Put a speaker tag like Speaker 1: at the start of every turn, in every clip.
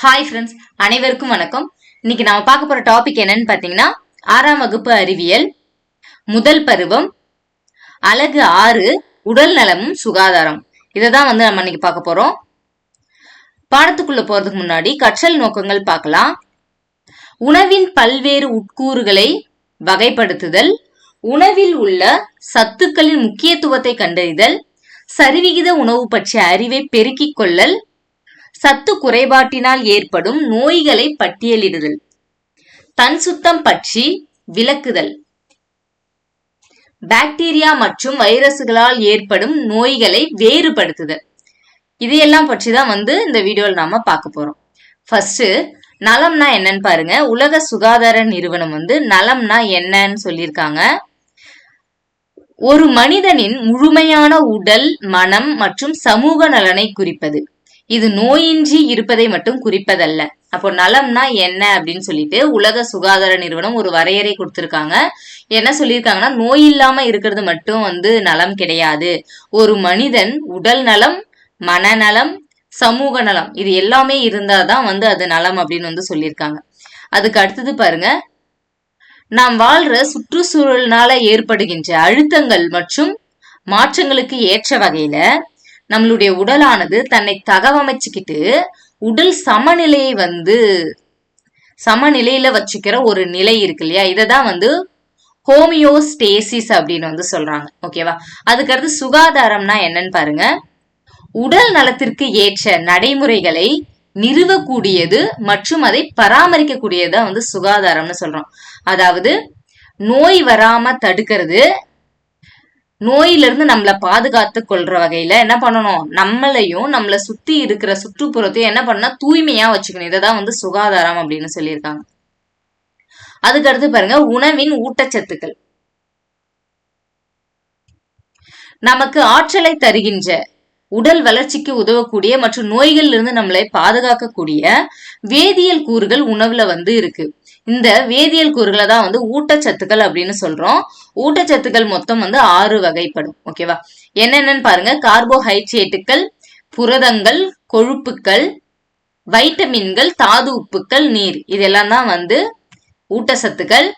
Speaker 1: Hi friends, அனைவருக்கும் வணக்கம். இன்னைக்கு நாம பார்க்க போற டாபிக் என்னன்னு பாத்தீங்கன்னா, 6ஆம் வகுப்பு அறிவியல் முதல் பருவம் அலகு 6 உடல் நலமும் சுகாதாரம். இததான் நம்ம இன்னைக்கு பார்க்க போறோம். பாடத்துக்குள்ள போறதுக்கு முன்னாடி கற்றல் நோக்கங்கள் பார்க்கலாம். உணவின் பல்வேறு உட்கூறுகளை வகைப்படுத்துதல், உணவில் உள்ள சத்துக்களின் முக்கியத்துவத்தை கண்டறிதல், சரிவிகித உணவு பற்றிய அறிவை பெருக்கிக் கொள்ளல், சத்து குறைபாட்டினால் ஏற்படும் நோய்களை பட்டியலிடுதல், தன் சுத்தம் பற்றி விளக்குதல், பாக்டீரியா மற்றும் வைரசுகளால் ஏற்படும் நோய்களை வேறுபடுத்துதல். இதையெல்லாம் பற்றி தான் இந்த வீடியோவில் நாம பார்க்க போறோம். ஃபர்ஸ்ட் நலம்னா என்னன்னு பாருங்க. உலக சுகாதார நிறுவனம் நலம்னா என்னன்னு சொல்லியிருக்காங்க. ஒரு மனிதனின் முழுமையான உடல், மனம் மற்றும் சமூக நலனை குறிப்பது. இது நோயின்றி இருப்பதை மட்டும் குறிப்பதல்ல. அப்போ நலம்னா என்ன அப்படின்னு சொல்லிட்டு உலக சுகாதார நிறுவனம் ஒரு வரையறை கொடுத்திருக்காங்க. என்ன சொல்லியிருக்காங்கன்னா, நோய் இல்லாம இருக்கிறது மட்டும் நலம் கிடையாது. ஒரு மனிதன் உடல் நலம், மனநலம், சமூக நலம் இது எல்லாமே இருந்தாதான் அது நலம் அப்படின்னு சொல்லியிருக்காங்க. அதுக்கு அடுத்தது பாருங்க, நாம் வாழ்ற சுற்றுச்சூழல்னால ஏற்படுகின்ற அழுத்தங்கள் மற்றும் மாற்றங்களுக்கு ஏற்ற வகையில நம்மளுடைய உடலானது தன்னை தகவமைச்சுக்கிட்டு உடல் சமநிலையை சமநிலையில வச்சுக்கிற ஒரு நிலை இருக்கு இல்லையா, இததான் ஹோமியோஸ்டேசிஸ் அப்படின்னு சொல்றாங்க. ஓகேவா? அதுக்கடுத்து சுகாதாரம்னா என்னன்னு பாருங்க. உடல் நலத்திற்கு ஏற்ற நடைமுறைகளை நிறுவக்கூடியது மற்றும் அதை பராமரிக்கக்கூடியதான் சுகாதாரம்னு சொல்றோம். அதாவது நோய் வராம தடுக்கிறது, நோயிலிருந்து நம்மளை பாதுகாத்து கொள்ற வகையில என்ன பண்ணணும், நம்மளையும் நம்மளை சுத்தி இருக்கிற சுற்றுப்புறத்தையும் என்ன பண்ணா தூய்மையா வச்சுக்கணும். இததான் சுகாதாரம் அப்படின்னு சொல்லியிருக்காங்க. அதுக்கு அடுத்து பாருங்க, உணவின் ஊட்டச்சத்துக்கள். நமக்கு ஆற்றலை தருகின்ற, உடல் வளர்ச்சிக்கு உதவக்கூடிய மற்றும் நோய்களில் இருந்து நம்மளை பாதுகாக்கக்கூடிய வேதியியல் கூறுகள் உணவுல இருக்கு. இந்த வேதியியல் கூறுகளை தான் ஊட்டச்சத்துக்கள் அப்படின்னு சொல்றோம். ஊட்டச்சத்துக்கள் மொத்தம் 6 வகைப்படும். ஓகேவா? என்னென்னு பாருங்க. கார்போஹைட்ரேட்டுகள், புரதங்கள், கொழுப்புக்கள், வைட்டமின்கள், தாது உப்புக்கள், நீர் இதெல்லாம் தான் ஊட்டச்சத்துக்கள்.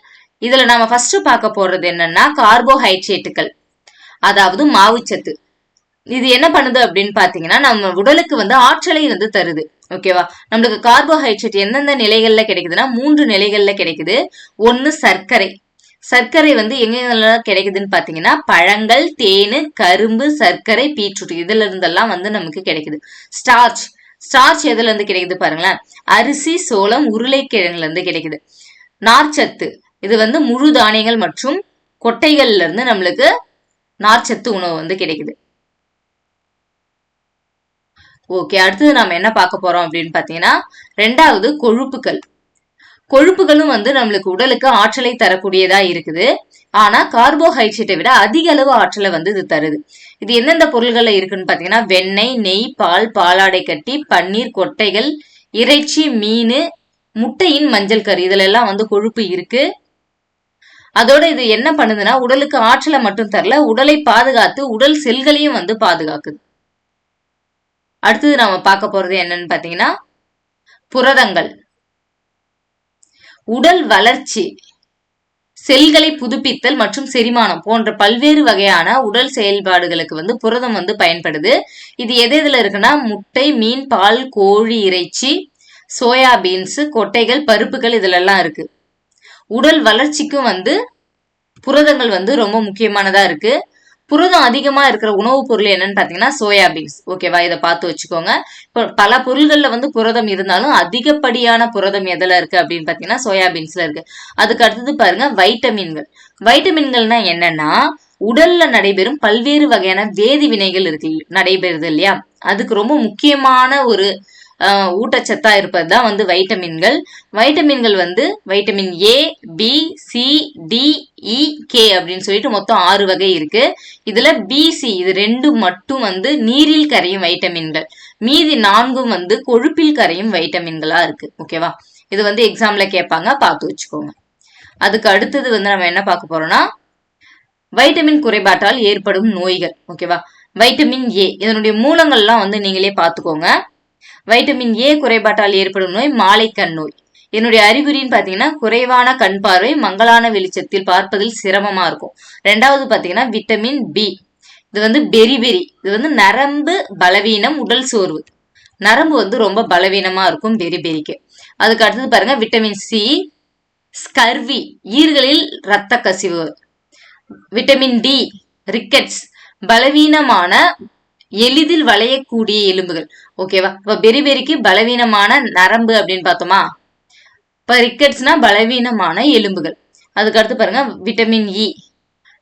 Speaker 1: இதுல நாம ஃபர்ஸ்ட் பார்க்க போறது என்னன்னா கார்போஹைட்ரேட்டுகள், அதாவது மாவுச்சத்து. இது என்ன பண்ணுது அப்படின்னு பாத்தீங்கன்னா, நம்ம உடலுக்கு ஆற்றலை தருது. ஓகேவா? நம்மளுக்கு கார்போஹைட்ரேட் எந்தெந்த நிலைகள்ல கிடைக்குதுன்னா 3 நிலைகள்ல கிடைக்குது. ஒன்னு சர்க்கரை. சர்க்கரை எங்கெல்லாம் கிடைக்குதுன்னு பாத்தீங்கன்னா, பழங்கள், தேனு, கரும்பு, சர்க்கரை, பீட்ரூட் இதுல இருந்தெல்லாம் நமக்கு கிடைக்குது. ஸ்டார்ச். ஸ்டார்ச் எதுல இருந்து கிடைக்குது பாருங்களேன். அரிசி, சோளம், உருளைக்கிழங்குல இருந்து கிடைக்குது. நார்ச்சத்து இது முழு தானியங்கள் மற்றும் கொட்டைகள்ல இருந்து நம்மளுக்கு நார்ச்சத்து உணவு கிடைக்குது. ஓகே, அடுத்தது நாம என்ன பார்க்க போறோம் அப்படின்னு பாத்தீங்கன்னா, 2வது கொழுப்புகள். கொழுப்புகளும் நம்மளுக்கு உடலுக்கு ஆற்றலை தரக்கூடியதா இருக்குது. ஆனா கார்போஹைட்ரேட்டை விட அதிக அளவு ஆற்றலை இது தருது. இது எந்தெந்த பொருள்கள்ல இருக்குன்னு பாத்தீங்கன்னா, வெண்ணெய், நெய், பால், பாலாடை கட்டி, பன்னீர், கொட்டைகள், இறைச்சி, மீன், முட்டையின் மஞ்சள் கரு இதுல எல்லாம் கொழுப்பு இருக்கு. அதோட இது என்ன பண்ணுதுன்னா, உடலுக்கு ஆற்றலை மட்டும் தரல, உடலை பாதுகாத்து உடல் செல்களையும் பாதுகாக்குது. அடுத்தது நாம பார்க்க போறது என்னன்னு பாத்தீங்கன்னா, புரதங்கள். உடல் வளர்ச்சி, செல்களை புதுப்பித்தல் மற்றும் செரிமானம் போன்ற பல்வேறு வகையான உடல் செயல்பாடுகளுக்கு புரதம் பயன்படுது. இது எதுல இருக்குன்னா, முட்டை, மீன், பால், கோழி இறைச்சி, சோயாபீன்ஸ், கொட்டைகள், பருப்புகள் இதுல எல்லாம் இருக்கு. உடல் வளர்ச்சிக்கும் புரதங்கள் ரொம்ப முக்கியமானதா இருக்கு. புரதம் அதிகமா இருக்கிற உணவுப் பொருள் என்னன்னு பாத்தீங்கன்னா சோயாபீன்ஸ். ஓகேவா? இதை பார்த்து வச்சுக்கோங்க. இப்போ பல பொருள்கள்ல புரதம் இருந்தாலும் அதிகப்படியான புரதம் எதுல இருக்கு அப்படின்னு பாத்தீங்கன்னா சோயாபீன்ஸ்ல இருக்கு. அதுக்கு அடுத்தது பாருங்க வைட்டமின்கள். வைட்டமின்கள்னா என்னன்னா, உடல்ல நடைபெறும் பல்வேறு வகையான வேதி வினைகள் இருக்கு நடைபெறுது இல்லையா, அதுக்கு ரொம்ப முக்கியமான ஒரு ஊட்டச்சத்தா இருப்பதுதான் வைட்டமின்கள். வைட்டமின்கள் vitamin A, B, C, D, E, K அப்படின்னு சொல்லிட்டு மொத்தம் 6 வகை இருக்கு. இதுல பிசி இது 2 மட்டும் நீரில் கரையும் வைட்டமின்கள். மீதி 4 கொழுப்பில் கரையும் வைட்டமின்களா இருக்கு. ஓகேவா? இது எக்ஸாம்ல கேட்பாங்க, பார்த்து வச்சுக்கோங்க. அதுக்கு அடுத்தது நம்ம என்ன பார்க்க போறோம்னா, வைட்டமின் குறைபாட்டால் ஏற்படும் நோய்கள். ஓகேவா? வைட்டமின் ஏ இதனுடைய மூலங்கள்லாம் நீங்களே பார்த்துக்கோங்க. வைட்டமின் ஏ குறைபாட்டால் ஏற்படும் நோய் மாலைக்கண் நோய். என்னுடைய அறிகுறின்னு பாத்தீங்கன்னா குறைவான கண் பார்வை, மங்கலான வெளிச்சத்தில் பார்ப்பதில் சிரமமா இருக்கும். ரெண்டாவது பாத்தீங்கன்னா விட்டமின் பி, இது வந்து பெரிபெரி, இது வந்து நரம்பு பலவீனம், உடல் சோர்வு. நரம்பு வந்து ரொம்ப பலவீனமா இருக்கும் பெரிபெரிக்கு. அதுக்கு அடுத்தது பாருங்க விட்டமின் சி, ஸ்கர்வி, ஈர்களில் இரத்த கசிவு. விட்டமின் டி, ரிக்கெட்ஸ், பலவீனமான எளிதில் வளையக்கூடிய எலும்புகள். ஓகேவா, இப்ப பெரிபெரிக்கு பலவீனமான நரம்பு அப்படின்னு பார்த்தோமா, இப்ப ரிக்கெட்ஸ்னா பலவீனமான எலும்புகள். அதுக்கு அடுத்து பாருங்க விட்டமின் இ,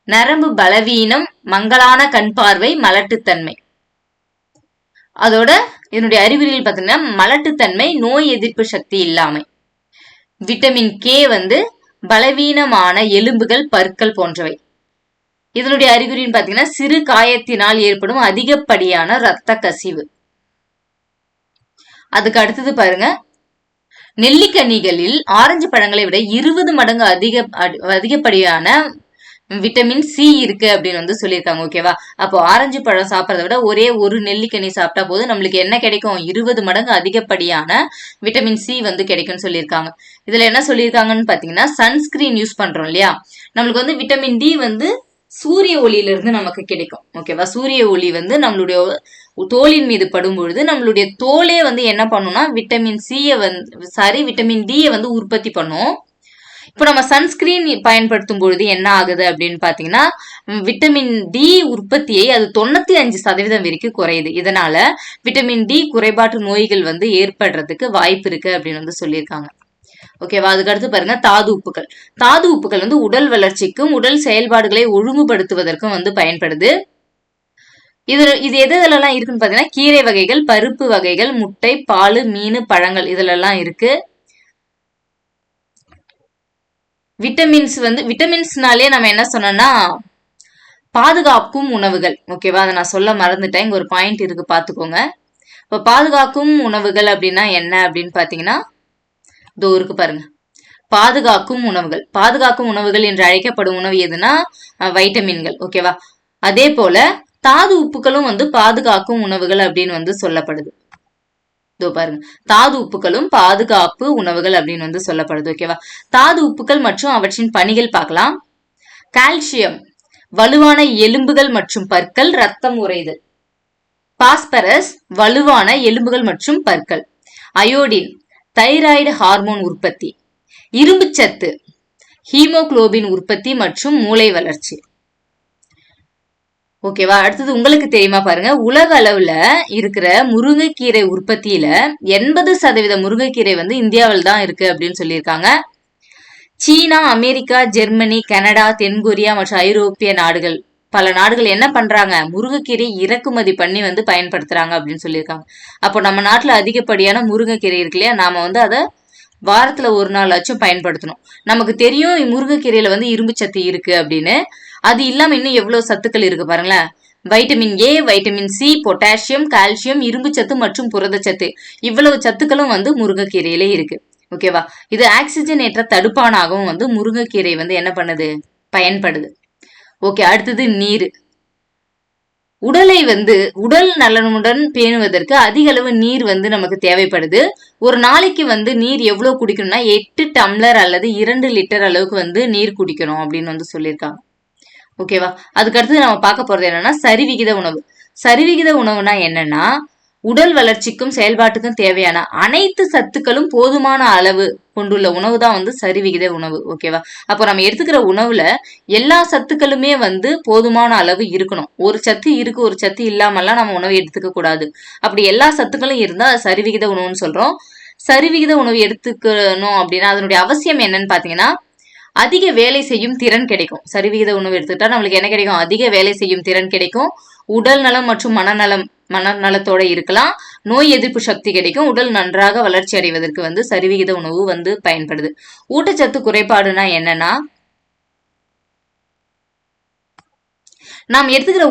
Speaker 1: நரம்பு பலவீனம், மங்கலான கண் பார்வை, மலட்டுத்தன்மை. அதோட இதனுடைய அறிகுறிகள் பார்த்தீங்கன்னா மலட்டுத்தன்மை, நோய் எதிர்ப்பு சக்தி இல்லாமை. விட்டமின் கே வந்து பலவீனமான எலும்புகள், பற்கள் போன்றவை. இதனுடைய அறிகுறின்னு பாத்தீங்கன்னா சிறு காயத்தினால் ஏற்படும் அதிகப்படியான இரத்த கசிவு. அதுக்கு அடுத்தது பாருங்க நெல்லிக்கனிகளில் ஆரஞ்சு பழங்களை விட 20 மடங்கு அதிகப்படியான விட்டமின் சி இருக்கு அப்படின்னு வந்து சொல்லியிருக்காங்க. ஓகேவா, அப்போ ஆரஞ்சு பழம் சாப்பிட்றத விட ஒரே ஒரு நெல்லிக்கனி சாப்பிட்டா போது நம்மளுக்கு என்ன கிடைக்கும், 20 மடங்கு அதிகப்படியான விட்டமின் சி வந்து கிடைக்கும்னு சொல்லியிருக்காங்க. இதுல என்ன சொல்லியிருக்காங்கன்னு பாத்தீங்கன்னா சன்ஸ்கிரீன் யூஸ் பண்றோம் இல்லையா, நம்மளுக்கு வந்து விட்டமின் டி வந்து சூரிய ஒளியில இருந்து நமக்கு கிடைக்கும். ஓகேவா, சூரிய ஒளி வந்து நம்மளுடைய தோலின் மீது படும் பொழுது நம்மளுடைய தோலே வந்து என்ன பண்ணும்னா விட்டமின் சியை வந்து விட்டமின் டியை வந்து உற்பத்தி பண்ணும். இப்போ நம்ம சன்ஸ்கிரீன் பயன்படுத்தும் பொழுது என்ன ஆகுது அப்படின்னு பாத்தீங்கன்னா விட்டமின் டி உற்பத்தியை அது 95% வரைக்கும் குறையுது. இதனால விட்டமின் டி குறைபாட்டு நோய்கள் வந்து ஏற்படுறதுக்கு வாய்ப்பு இருக்கு அப்படின்னு வந்து சொல்லியிருக்காங்க. ஓகேவா, அதுக்கு அடுத்து பாருங்க தாது உப்புகள். தாது உப்புகள் வந்து உடல் வளர்ச்சிக்கும் உடல் செயல்பாடுகளை ஒழுங்குபடுத்துவதற்கும் வந்து பயன்படுது. இது எதெல்லாம் இருக்குன்னு பாத்தீங்கன்னா கீரை வகைகள், பருப்பு வகைகள், முட்டை, பால், மீன், பழங்கள் இதுல எல்லாம் இருக்கு. விட்டமின்ஸ் வந்து விட்டமின்ஸ்னாலே நம்ம என்ன சொன்னோம்னா பாதுகாக்கும் உணவுகள். ஓகேவா, அதை நான் சொல்ல மறந்துட்டேன், இங்க ஒரு பாயிண்ட் இருக்கு பாத்துக்கோங்க. இப்ப பாதுகாக்கும் உணவுகள் அப்படின்னா என்ன அப்படின்னு பாத்தீங்கன்னா இதோ இருக்கு பாருங்க, பாதுகாக்கும் உணவுகள். பாதுகாக்கும் உணவுகள் என்று அழைக்கப்படும் உணவு எதுனா வைட்டமின்கள். ஓகேவா, அதே போல தாது உப்புகளும் வந்து பாதுகாக்கும் உணவுகள் அப்படின்னு வந்து சொல்லப்படுது. இதோ பாருங்க, தாது உப்புகளும் பாதுகாப்பு உணவுகள் அப்படின்னு வந்து சொல்லப்படுது. ஓகேவா, தாது உப்புகள் மற்றும் அவற்றின் பணிகள் பார்க்கலாம். கால்சியம், வலுவான எலும்புகள் மற்றும் பற்கள், ரத்தம் உறைதல். பாஸ்பரஸ், வலுவான எலும்புகள் மற்றும் பற்கள். அயோடின், தைராய்டு ஹார்மோன் உற்பத்தி. இரும்புச்சத்து, ஹீமோகுளோபின் உற்பத்தி மற்றும் மூளை வளர்ச்சி. ஓகேவா, அடுத்தது உங்களுக்கு தெரியுமா பாருங்க, உலக அளவுல இருக்கிற முருங்கைக்கீரை உற்பத்தியில 80% முருங்கைக்கீரை வந்து இந்தியாவில் தான் இருக்கு அப்படின்னு சொல்லியிருக்காங்க. சீனா, அமெரிக்கா, ஜெர்மனி, கனடா, தென்கொரியா மற்றும் ஐரோப்பிய நாடுகள் பல நாடுகள் என்ன பண்றாங்க, முருங்கைக்கீரை இறக்குமதி பண்ணி வந்து பயன்படுத்துறாங்க அப்படின்னு சொல்லியிருக்காங்க. அப்போ நம்ம நாட்டுல அதிகப்படியான முருங்கைக்கீரை இருக்கு இல்லையா, நாம வந்து அதை வாரத்துல ஒரு நாளாச்சும் பயன்படுத்தணும். நமக்கு தெரியும் முருங்கைக்கீரையில வந்து இரும்பு சத்து இருக்கு அப்படின்னு, அது இல்லாம இன்னும் எவ்வளவு சத்துக்கள் இருக்கு பாருங்களேன். Vitamin A, vitamin C, potassium, calcium, இரும்பு சத்து மற்றும் புரதச்சத்து, இவ்வளவு சத்துக்களும் வந்து முருங்கைக்கீரையில இருக்கு. ஓகேவா, இது ஆக்சிஜனேற்ற தடுப்பானாகவும் வந்து முருங்கைக்கீரை வந்து என்ன பண்ணுது, பயன்படுது. ஓகே, அடுத்தது நீர். உடலை வந்து உடல் நலனுடன் பேணுவதற்கு அதிக அளவு நீர் வந்து நமக்கு தேவைப்படுது. ஒரு நாளைக்கு வந்து நீர் எவ்வளவு குடிக்கணும்னா 8 டம்ளர் அல்லது 2 லிட்டர் அளவுக்கு வந்து நீர் குடிக்கணும் அப்படின்னு வந்து சொல்லியிருக்காங்க. ஓகேவா, அதுக்கு அடுத்து நம்ம பார்க்க போறது என்னன்னா சரிவிகித உணவு. சரிவிகித உணவுனா என்னன்னா உடல் வளர்ச்சிக்கும் செயல்பாட்டுக்கும் தேவையான அனைத்து சத்துக்களும் போதுமான அளவு கொண்டுள்ள உணவு தான் வந்து சரிவிகித உணவு. ஓகேவா, அப்போ நம்ம எடுத்துக்கிற உணவுல எல்லா சத்துக்களுமே வந்து போதுமான அளவு இருக்கணும். ஒரு சத்து இருக்கு ஒரு சத்து இல்லாமல்லாம் நம்ம உணவு எடுத்துக்க கூடாது. அப்படி எல்லா சத்துக்களும் இருந்தா அது சரிவிகித உணவுன்னு சொல்றோம். சரிவிகித உணவு எடுத்துக்கணும் அப்படின்னா அதனுடைய அவசியம் என்னன்னு பாத்தீங்கன்னா அதிக வேலை செய்யும் திறன் கிடைக்கும். சரிவிகித உணவு எடுத்துக்கிட்டா நம்மளுக்கு என்ன கிடைக்கும், அதிக வேலை செய்யும் திறன் கிடைக்கும். உடல் நலம் மற்றும் மனநலத்தோட இருக்கலாம். நோய் எதிர்ப்பு சக்தி கிடைக்கும். உடல் நன்றாக வளர்ச்சி அடைவதற்கு வந்து சரிவிகித உணவு வந்து பயன்படுது. ஊட்டச்சத்து குறைபாடுனா என்னன்னா நாம் எடுத்துக்கிற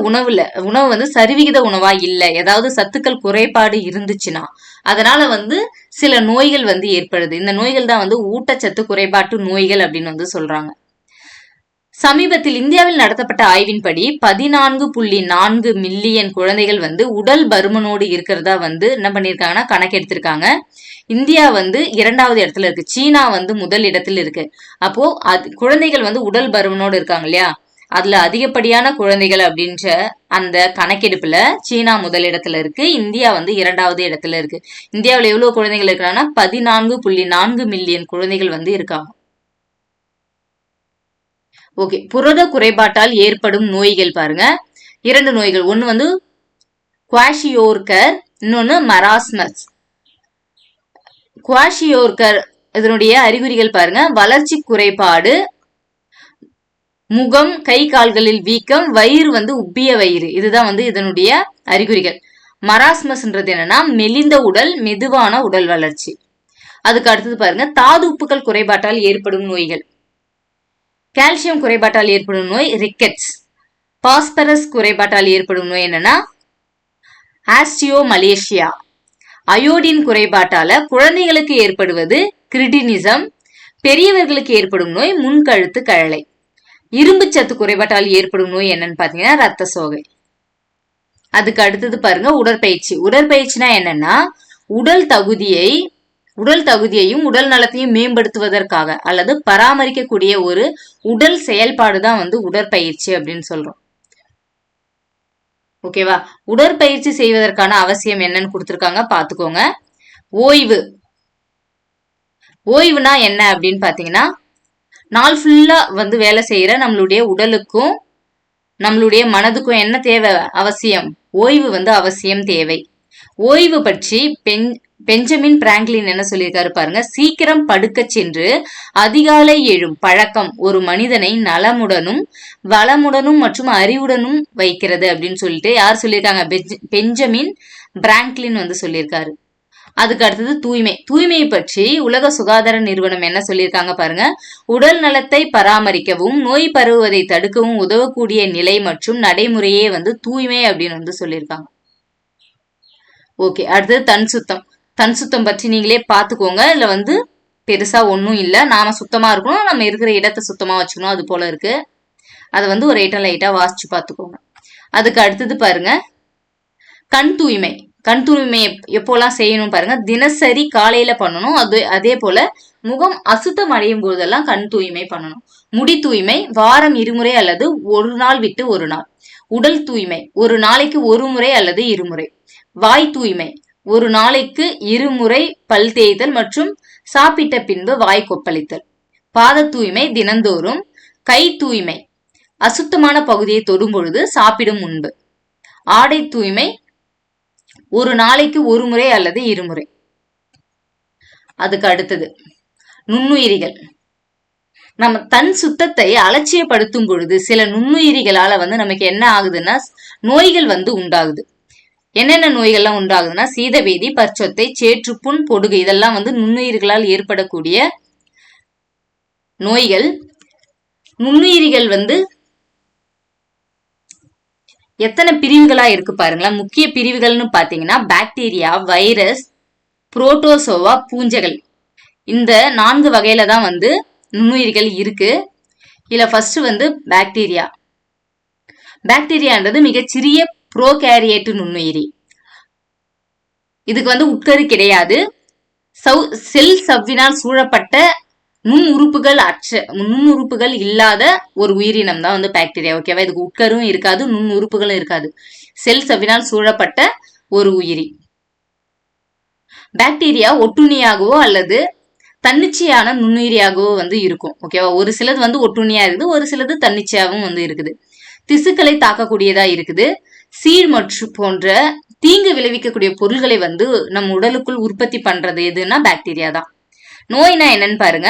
Speaker 1: உணவு வந்து சரிவிகித உணவா இல்ல, ஏதாவது சத்துக்கள் குறைபாடு இருந்துச்சுன்னா அதனால வந்து சில நோய்கள் வந்து ஏற்படுது. இந்த நோய்கள் தான் வந்து ஊட்டச்சத்து குறைபாட்டு நோய்கள் அப்படின்னு வந்து சொல்றாங்க. சமீபத்தில் இந்தியாவில் நடத்தப்பட்ட ஆய்வின்படி 14.4 மில்லியன் குழந்தைகள் வந்து உடல் பருமனோடு இருக்கிறதா வந்து என்ன பண்ணிருக்காங்கன்னா கணக்கெடுத்திருக்காங்க. இந்தியா வந்து 2வது இடத்துல இருக்கு, சீனா வந்து முதல் இடத்துல இருக்கு. அப்போ குழந்தைகள் வந்து உடல் பருமனோடு இருக்காங்க இல்லையா, அதுல அதிகப்படியான குழந்தைகள் அப்படின்ற அந்த கணக்கெடுப்புல சீனா முதல் இடத்துல இருக்கு, இந்தியா வந்து 2வது இடத்துல இருக்கு. இந்தியாவில் எவ்வளவு குழந்தைகள் இருக்கிறாங்கன்னா 14.4 மில்லியன் குழந்தைகள் வந்து இருக்காங்க. ஓகே, புரத குறைபாட்டால் ஏற்படும் நோய்கள் பாருங்க, 2 நோய்கள். ஒன்னு வந்து குவாஷியோர்கர், இன்னொன்னு மராஸ்மஸ். குவாஷியோர்கர் இதனுடைய அறிகுறிகள் பாருங்க, வளர்ச்சி குறைபாடு, முகம், கை கால்களில் வீக்கம், வயிறு வந்து உப்பிய வயிறு, இதுதான் வந்து இதனுடைய அறிகுறிகள். மராஸ்மஸ்ன்றது என்னன்னா மெலிந்த உடல், மெதுவான உடல் வளர்ச்சி. அதுக்கு அடுத்தது பாருங்க, தாது உப்புக்கள் குறைபாட்டால் ஏற்படும் நோய்கள். கால்சியம் குறைபாட்டால் ஏற்படும் நோய் ரிக்கெட்ஸ். பாஸ்பரஸ் குறைபாட்டால் ஏற்படும் நோய் என்னன்னா ஆஸ்டியோமலேசியா. அயோடின் குறைபாட்டால குழந்தைகளுக்கு ஏற்படுவது கிரிட்டினிசம். பெரியவர்களுக்கு ஏற்படும் நோய் முன்கழுத்து கழலை. இரும்பு சத்து குறைபாட்டால் ஏற்படும் நோய் என்னன்னு பாத்தீங்கன்னா ரத்த சோகை. அதுக்கு அடுத்தது பாருங்க உடற்பயிற்சி. உடற்பயிற்சினா என்னன்னா உடல் தகுதியையும் உடல் நலத்தையும் மேம்படுத்துவதற்காக அல்லது பராமரிக்கக்கூடிய ஒரு உடல் செயல்பாடு தான் வந்து உடற்பயிற்சி அப்படின்னு சொல்றோம். ஓகேவா, உடற்பயிற்சி செய்வதற்கான அவசியம் என்னன்னு கொடுத்திருக்காங்க பாத்துக்கோங்க. ஓய்வுனா என்ன அப்படின்னு பாத்தீங்கன்னா, நாள் ஃபுல்லா வந்து வேலை செய்யற நம்மளுடைய உடலுக்கும் நம்மளுடைய மனதுக்கும் என்ன தேவை, அவசியம், ஓய்வு வந்து அவசியம் தேவை. ஓய்வு பற்றி பெஞ்சமின் பிராங்க்லின் என்ன சொல்லியிருக்காரு பாருங்க, சீக்கிரம் படுக்க சென்று அதிகாலை எழும் பழக்கம் ஒரு மனிதனை நலமுடனும் வளமுடனும் மற்றும் அறிவுடனும் வைக்கிறது அப்படின்னு சொல்லிட்டு யார் சொல்லியிருக்காங்க, பெஞ்சமின் பிராங்க்லின் வந்து சொல்லியிருக்காரு. அதுக்கு அடுத்தது தூய்மையை பற்றி உலக சுகாதார நிறுவனம் என்ன சொல்லியிருக்காங்க பாருங்க, உடல் நலத்தை பராமரிக்கவும் நோய் பரவுவதை தடுக்கவும் உதவக்கூடிய நிலை மற்றும் நடைமுறையே வந்து தூய்மை அப்படின்னு வந்து சொல்லியிருக்காங்க. ஓகே, அடுத்தது தன் சுத்தம் பற்றி நீங்களே பாத்துக்கோங்க. இதுல வந்து பெருசா ஒன்னும் இல்ல, நாம சுத்தமா இருக்கணும், நம்ம இருக்கிற இடத்தை சுத்தமா வச்சுக்கணும், அது போல இருக்கு. அதை வந்து ஒரு லைட்டா வாசிச்சு பாத்துக்கோங்க. அதுக்கு அடுத்தது பாருங்க கண் தூய்மை எப்போலாம் செய்யணும் பாருங்க, தினசரி காலையில பண்ணணும். அதே போல முகம் அசுத்தம் அடையும் போதெல்லாம் கண் தூய்மை பண்ணணும். முடி தூய்மை வாரம் 2 முறை அல்லது ஒரு நாள் விட்டு ஒரு நாள். உடல் தூய்மை ஒரு நாளைக்கு 1 முறை அல்லது 2 முறை. வாய் தூய்மை ஒரு நாளைக்கு 2 முறை பல் தேய்தல் மற்றும் சாப்பிட்ட பின்பு வாய் கொப்பளித்தல். பாத தூய்மை தினந்தோறும். கை தூய்மை அசுத்தமான பகுதியை தொடும் பொழுது சாப்பிடும் முன்பு. ஆடை தூய்மை ஒரு நாளைக்கு 1 முறை அல்லது 2 முறை. அதுக்கு அடுத்தது நுண்ணுயிரிகள். நம்ம தன் சுத்தத்தை அலட்சியப்படுத்தும் பொழுது சில நுண்ணுயிரிகளால வந்து நமக்கு என்ன ஆகுதுன்னா நோய்கள் வந்து உண்டாகுது. என்னென்ன நோய்கள்லாம் உண்டாகுதுன்னா சீதபேதி, பற்சொத்தை, சேற்றுப்புண், பொடுகு, இதெல்லாம் வந்து நுண்ணுயிர்களால் ஏற்படக்கூடிய நோய்கள். நுண்ணுயிரிகள் வந்து எத்தனை பிரிவுகளா இருக்கு பாருங்களா. முக்கிய பிரிவுகள்னு பாத்தீங்கன்னா பாக்டீரியா, வைரஸ், புரோட்டோசோவா, பூஞ்சைகள். இந்த 4 வகையில தான் வந்து நுண்ணுயிரிகள் இருக்கு. இதுல ஃபர்ஸ்ட் வந்து பாக்டீரியான்றது மிகச்சிறிய புரோகேரியேட்டு நுண்ணுயிரி. இதுக்கு வந்து உட்கரு கிடையாது. செல் சவ்வினால் சூழப்பட்ட நுண்ணுறுப்புகள் இல்லாத ஒரு உயிரினம் தான் வந்து பாக்டீரியா. ஓகேவா, இதுக்கு உட்கரும் இருக்காது, நுண்ணுறுப்புகளும் இருக்காது. செல் சவ்வினால் சூழப்பட்ட ஒரு உயிரி. பாக்டீரியா ஒட்டுண்ணியாகவோ அல்லது தன்னிச்சையான நுண்ணுயிரியாகவோ வந்து இருக்கும். ஓகேவா, ஒரு சிலது வந்து ஒட்டுண்ணியா இருக்குது, ஒரு சிலது தன்னிச்சையாகவும் வந்து இருக்குது. திசுக்களை தாக்கக்கூடியதா இருக்குது. சீழ் மற்றும் போன்ற தீங்கு விளைவிக்கக்கூடிய பொருள்களை வந்து நம் உடலுக்குள் உற்பத்தி பண்றது எதுன்னா பாக்டீரியா தான். நோய்னா என்னன்னு பாருங்க.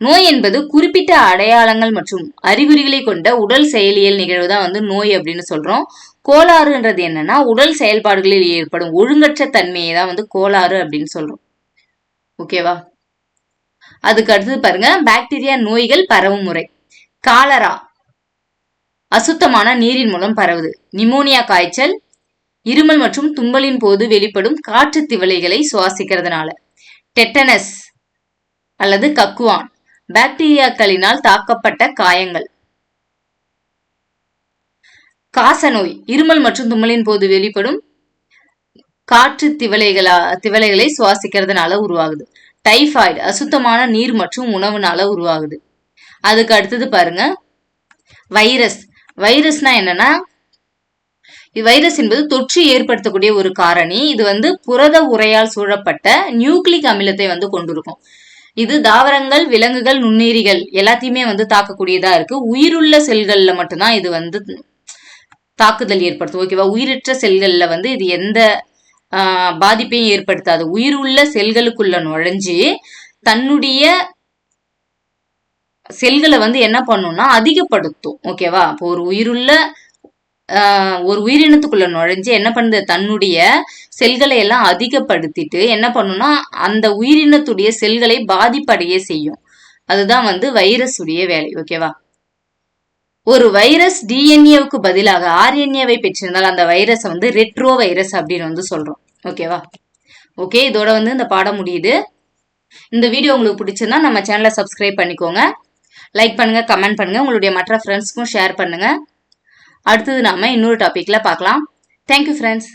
Speaker 1: நோய் என்பது குறிப்பிட்ட அடையாளங்கள் மற்றும் அறிகுறிகளை கொண்ட உடல் செயலியல் நிகழ்வு தான் வந்து நோய் அப்படின்னு சொல்றோம். கோளாறுன்றது என்னன்னா உடல் செயல்பாடுகளில் ஏற்படும் ஒழுங்கற்ற தன்மையை தான் வந்து கோளாறு அப்படின்னு சொல்றோம். ஓகேவா, அதுக்கு அடுத்தது பாருங்க பாக்டீரியா நோய்கள் பரவும் முறை. காலரா அசுத்தமான நீரின் மூலம் பரவுது. நிமோனியா காய்ச்சல், இருமல் மற்றும் தும்பலின் போது வெளிப்படும் காற்று திவலைகளை சுவாசிக்கிறதுனால. டெட்டனஸ் அல்லது கக்குவான் பாக்டீரியாக்களினால் தாக்கப்பட்ட காயங்கள். காசநோய் இருமல் மற்றும் தும்மலின் போது வெளிப்படும் காற்று திவலைகளை சுவாசிக்கிறதுனால உருவாகுது. டைபாய்டு அசுத்தமான நீர் மற்றும் உணவுனால உருவாகுது. அதுக்கு அடுத்தது பாருங்க வைரஸ். வைரஸ்னா என்னன்னா, வைரஸ் என்பது தொற்று ஏற்படுத்தக்கூடிய ஒரு காரணி. இது புரத உரையால் சூழப்பட்ட நியூக்ளிக் அமிலத்தை கொண்டிருக்கும். இது தாவரங்கள், விலங்குகள், நுண்ணுயிரிகள் எல்லாத்தையுமே தாக்கக்கூடியதா இருக்கு. உயிருள்ள செல்கள்ல மட்டும்தான் இது தாக்குதல் ஏற்படுத்தும். ஓகேவா? உயிரற்ற செல்கள்ல இது எந்த பாதிப்பையும் ஏற்படுத்தாது. உயிருள்ள செல்களுக்குள்ள நுழைஞ்சு தன்னுடைய செல்களை என்ன பண்ணும்னா அதிகப்படுத்தும். ஓகேவா? இப்போ ஒரு உயிரினத்துக்குள்ள நுழைஞ்சு என்ன பண்ணுது, தன்னுடைய செல்களை எல்லாம் அதிகப்படுத்திட்டு என்ன பண்ணும்னா அந்த உயிரினத்துடைய செல்களை பாதிப்படைய செய்யும். அதுதான் வைரஸ் உடைய வேலை. ஓகேவா? ஒரு வைரஸ் டிஎன்ஏவுக்கு பதிலாக ஆர்என்ஏவை பெற்றிருந்தால் அந்த வைரஸ் ரெட்ரோ வைரஸ் அப்படின்னு சொல்றோம். ஓகேவா? ஓகே, இதோட இந்த பாடம் முடியுது. இந்த வீடியோ உங்களுக்கு பிடிச்சிருந்தா நம்ம சேனலை சப்ஸ்கிரைப் பண்ணிக்கோங்க, லைக் பண்ணுங்க, கமெண்ட் பண்ணுங்க, உங்களுடைய மற்ற ஃப்ரெண்ட்ஸ்க்கும் ஷேர் பண்ணுங்க. அடுத்தது நாம இன்னொரு டாபிக்ல பார்க்கலாம். Thank you friends.